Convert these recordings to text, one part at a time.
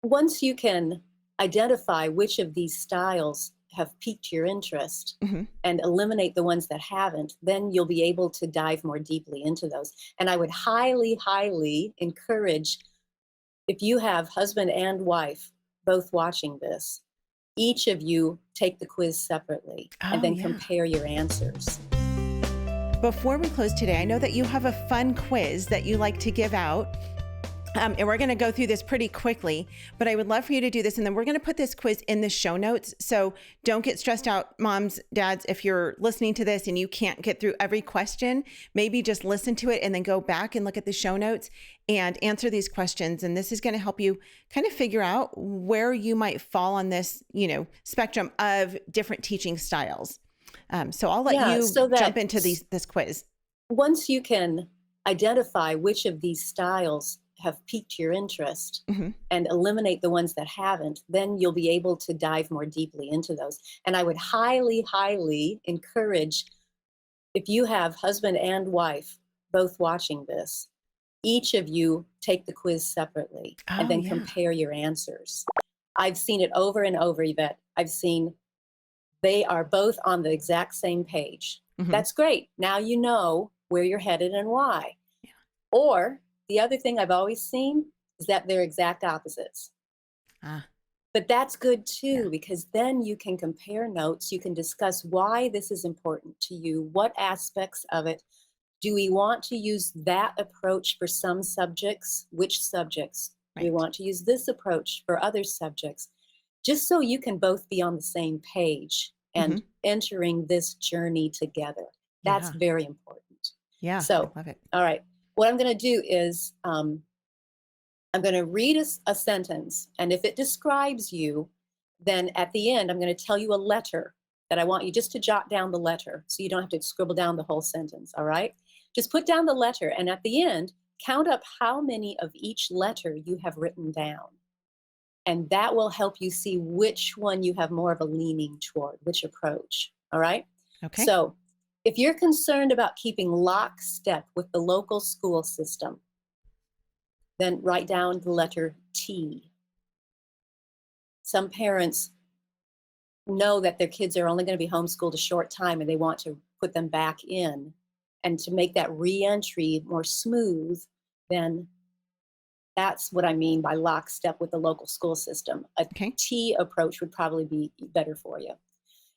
Once you can identify which of these styles have piqued your interest Hmm. and eliminate the ones that haven't, then you'll be able to dive more deeply into those. And I would highly, highly encourage, if you have husband and wife both watching this, each of you take the quiz separately and Oh, then yeah. compare your answers. Before we close today, I know that you have a fun quiz that you like to give out. And we're going to go through this pretty quickly, but I would love for you to do this. And then we're going to put this quiz in the show notes. So don't get stressed out, moms, dads, if you're listening to this and you can't get through every question, maybe just listen to it and then go back and look at the show notes and answer these questions. And this is going to help you kind of figure out where you might fall on this, spectrum of different teaching styles. So I'll let Yeah, you so jump that into this quiz. once you can identify which of these styles have piqued your interest Hmm. and eliminate the ones that haven't, then you'll be able to dive more deeply into those. And I would highly, highly encourage, if you have husband and wife both watching this, each of you take the quiz separately and Oh, then yeah. compare your answers. I've seen it over and over, Yvette. I've seen they are both on the exact same page. Hmm. That's great. Now you know where you're headed and why. Or the other thing I've always seen is that they're exact opposites. Ah, But that's good yeah. too, because then you can compare notes. You can discuss why this is important to you, what aspects of it. Do we want to use that approach for some subjects? Which subjects? Do we Right. want to use this approach for other subjects? Just so you can both be on the same page Hmm. and entering this journey together. That's Yeah. very important. Yeah. I So, love it. all right, what I'm going to do is I'm going to read a sentence, and if it describes you, then at the end, I'm going to tell you a letter that I want you just to jot down the letter so you don't have to scribble down the whole sentence, all right? Just put down the letter, and at the end, count up how many of each letter you have written down. And that will help you see which one you have more of a leaning toward, which approach, all right? Okay. So if you're concerned about keeping lockstep with the local school system, then write down the letter T. Some parents know that their kids are only going to be homeschooled a short time and they want to put them back in. And to make that reentry more smooth, then that's what I mean by lockstep with the local school system. A Okay. T approach would probably be better for you.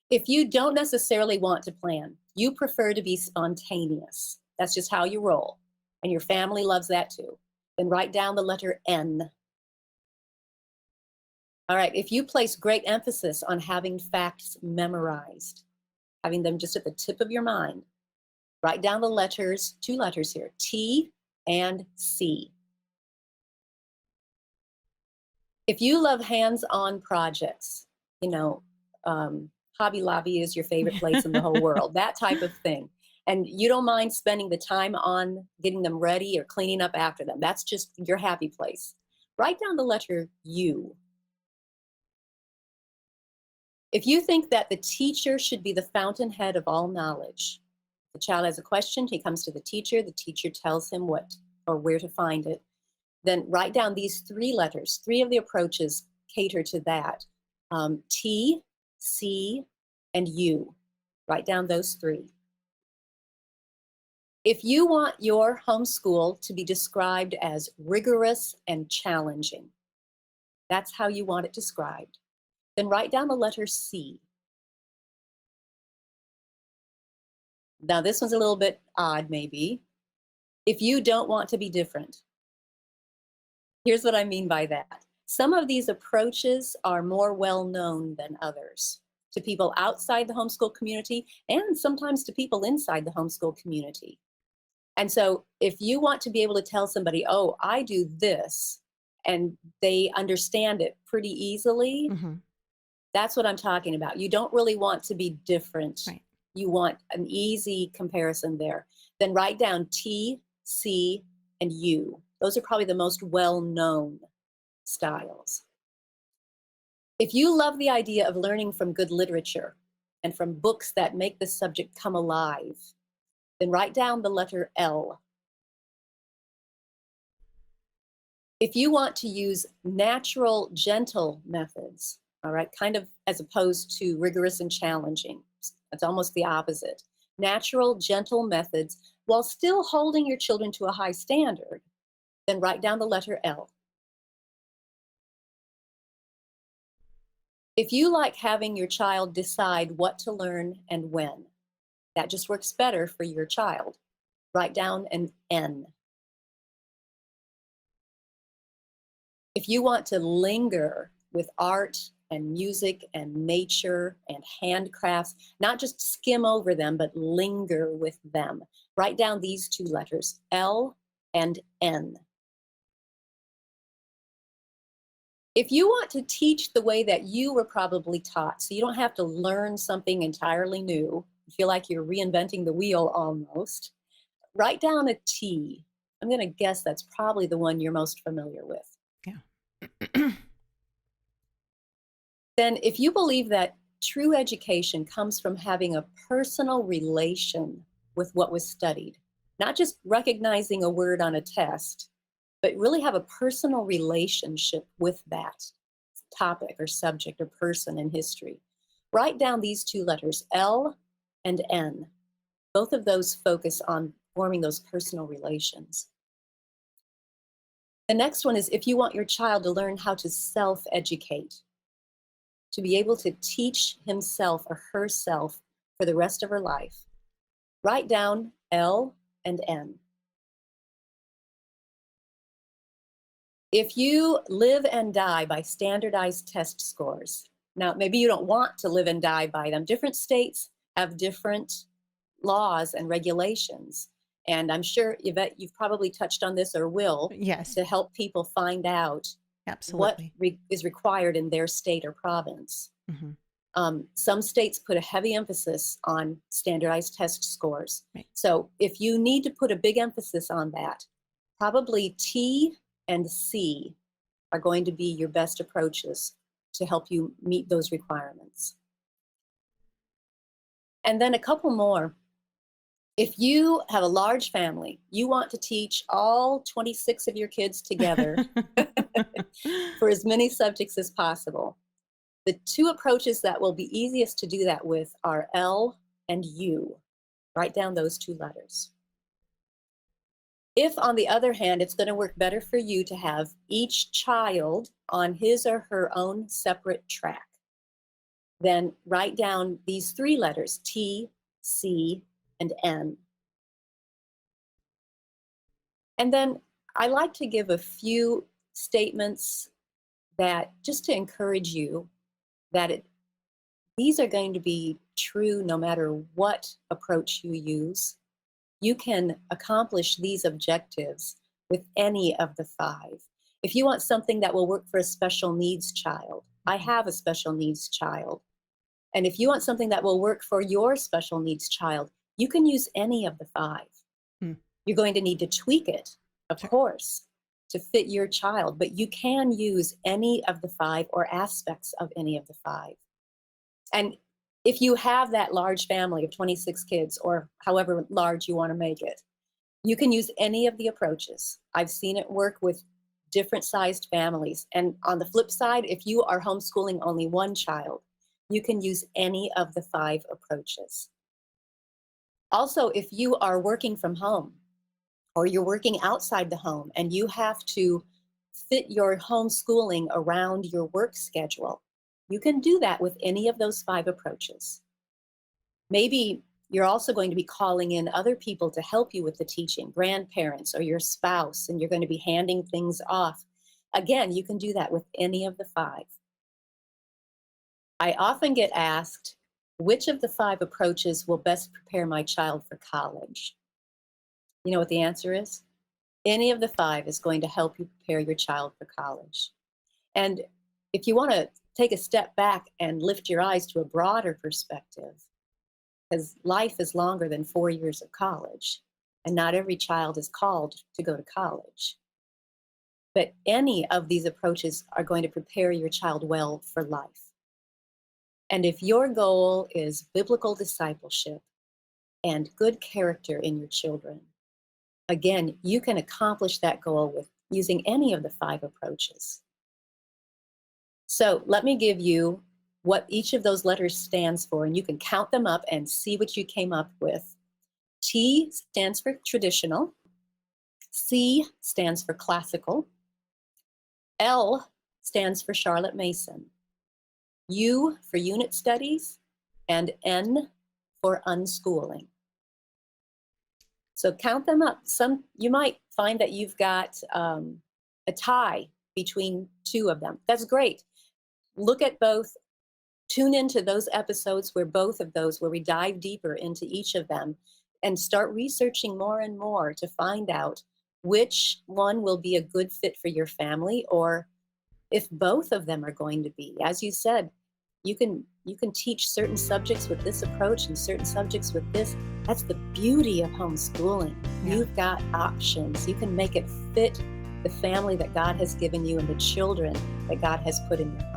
If you don't necessarily want to plan, you prefer to be spontaneous. That's just how you roll. And your family loves that too. Then write down the letter N. All right, if you place great emphasis on having facts memorized, having them just at the tip of your mind, write down the letters, two letters here, T and C. If you love hands-on projects, you know, Hobby Lobby is your favorite place in the whole world, that type of thing, and you don't mind spending the time on getting them ready or cleaning up after them, that's just your happy place. Write down the letter U. If you think that the teacher should be the fountainhead of all knowledge, the child has a question, he comes to the teacher tells him what or where to find it, then write down these three letters. Three of the approaches cater to that. T, C, and U. Write down those three. If you want your homeschool to be described as rigorous and challenging, that's how you want it described, then write down the letter C. Now, this one's a little bit odd, maybe. If you don't want to be different, here's what I mean by that. Some of these approaches are more well-known than others to people outside the homeschool community and sometimes to people inside the homeschool community. And so if you want to be able to tell somebody, oh, I do this, and they understand it pretty easily, Hmm. that's what I'm talking about. You don't really want to be different. Right. You want an easy comparison there. Then write down T, C, and U. Those are probably the most well-known styles. If you love the idea of learning from good literature and from books that make the subject come alive, then write down the letter L. If you want to use natural, gentle methods, all right, kind of as opposed to rigorous and challenging, it's almost the opposite. Natural, gentle methods while still holding your children to a high standard, then write down the letter L. If you like having your child decide what to learn and when, that just works better for your child. Write down an N. If you want to linger with art and music and nature and handcrafts, not just skim over them, but linger with them, write down these two letters, L and N. If you want to teach the way that you were probably taught, so you don't have to learn something entirely new, you feel like you're reinventing the wheel almost, write down a T. I'm going to guess that's probably the one you're most familiar with. Yeah. Then if you believe that true education comes from having a personal relation with what was studied, not just recognizing a word on a test, but really have a personal relationship with that topic or subject or person in history, write down these two letters, L and N. Both of those focus on forming those personal relations. The next one is if you want your child to learn how to self-educate, to be able to teach himself or herself for the rest of her life, write down L and N. If you live and die by standardized test scores, now maybe you don't want to live and die by them. Different states have different laws and regulations. And I'm sure, Yvette, you've probably touched on this or will, Yes, to help people find out what absolutely. is required in their state or province. Mhm. Some states put a heavy emphasis on standardized test scores. Right. So if you need to put a big emphasis on that, probably T and C are going to be your best approaches to help you meet those requirements. And then a couple more. If you have a large family, you want to teach all 26 of your kids together for as many subjects as possible. The two approaches that will be easiest to do that with are L and U. Write down those two letters. If, on the other hand, it's going to work better for you to have each child on his or her own separate track, then write down these three letters, T, C, and N. And then I like to give a few statements that just to encourage you that these are going to be true no matter what approach you use. You can accomplish these objectives with any of the five. If you want something that will work for a special needs child, I have a special needs child. And if you want something that will work for your special needs child, you can use any of the five. Hmm. You're going to need to tweak it, of Sure. course, to fit your child, but you can use any of the five or aspects of any of the five. And if you have that large family of 26 kids or however large you want to make it, you can use any of the approaches. I've seen it work with different sized families. And on the flip side, if you are homeschooling only one child, you can use any of the five approaches. Also, if you are working from home or you're working outside the home and you have to fit your homeschooling around your work schedule, you can do that with any of those five approaches. Maybe you're also going to be calling in other people to help you with the teaching, grandparents or your spouse, and you're going to be handing things off. Again, you can do that with any of the five. I often get asked, which of the five approaches will best prepare my child for college? You know what the answer is? Any of the five is going to help you prepare your child for college. And if you want to take a step back and lift your eyes to a broader perspective, because life is longer than 4 years of college, and not every child is called to go to college. But any of these approaches are going to prepare your child well for life. And if your goal is biblical discipleship and good character in your children, again, you can accomplish that goal with using any of the 5 approaches. So let me give you what each of those letters stands for, and you can count them up and see what you came up with. T stands for traditional. C stands for classical. L stands for Charlotte Mason. U for unit studies, and N for unschooling. So count them up. You might find that you've got a tie between 2 of them. That's great. Look at both. Tune into those episodes where we dive deeper into each of them and start researching more and more to find out which one will be a good fit for your family, or if both of them are going to be. As you said, you can teach certain subjects with this approach and certain subjects with this. That's the beauty of homeschooling. Yeah. You've got options. You can make it fit the family that God has given you and the children that God has put in your